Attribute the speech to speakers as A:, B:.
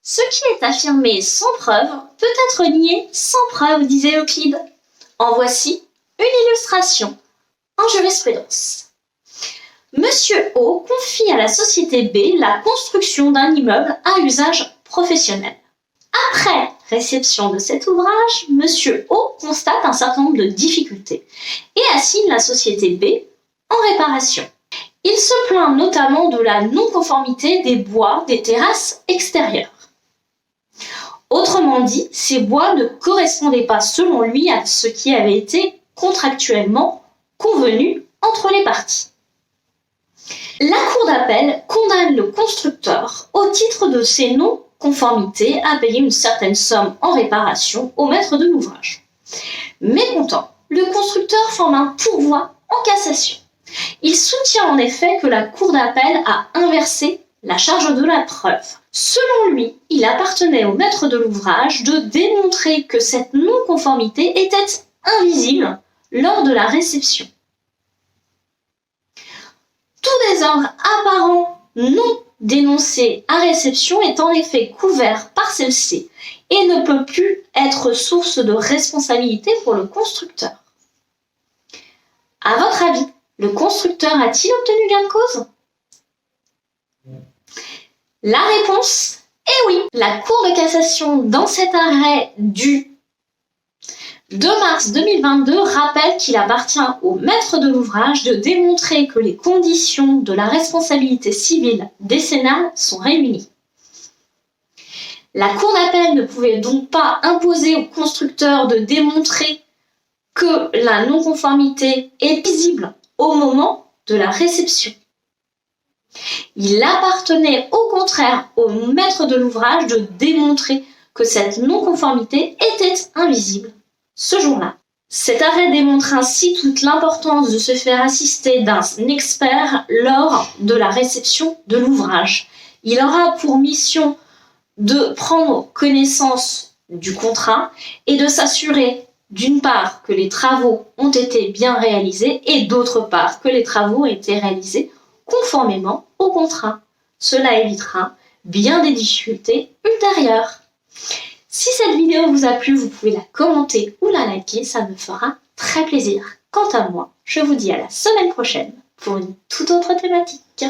A: Ce qui est affirmé sans preuve peut être nié sans preuve, disait Euclide. En voici une illustration en jurisprudence. Monsieur O confie à la société B la construction d'un immeuble à usage professionnel. Après réception de cet ouvrage, Monsieur O constate un certain nombre de difficultés et assigne la société B en réparation. Il se plaint notamment de la non-conformité des bois des terrasses extérieures. Autrement dit, ces bois ne correspondaient pas selon lui à ce qui avait été contractuellement convenu entre les parties. La Cour d'appel condamne le constructeur au titre de ces non-conformités à payer une certaine somme en réparation au maître de l'ouvrage. Mécontent, le constructeur forme un pourvoi en cassation. Il soutient en effet que la Cour d'appel a inversé la charge de la preuve. Selon lui, il appartenait au maître de l'ouvrage de démontrer que cette non-conformité était invisible lors de la réception. Tout désordre apparent non dénoncé à réception est en effet couvert par celle-ci et ne peut plus être source de responsabilité pour le constructeur. À votre avis, le constructeur a-t-il obtenu gain de cause ? La réponse est oui. La Cour de cassation, dans cet arrêt du 2 mars 2022, rappelle qu'il appartient au maître de l'ouvrage de démontrer que les conditions de la responsabilité civile décennale sont réunies. La Cour d'appel ne pouvait donc pas imposer au constructeur de démontrer que la non-conformité est visible au moment de la réception. Il appartenait au contraire au maître de l'ouvrage de démontrer que cette non-conformité était invisible ce jour-là. Cet arrêt démontre ainsi toute l'importance de se faire assister d'un expert lors de la réception de l'ouvrage. Il aura pour mission de prendre connaissance du contrat et de s'assurer d'une part que les travaux ont été bien réalisés et d'autre part que les travaux ont été réalisés conformément au contrat. Cela évitera bien des difficultés ultérieures. Si cette vidéo vous a plu, vous pouvez la commenter ou la liker, ça me fera très plaisir. Quant à moi, je vous dis à la semaine prochaine pour une toute autre thématique.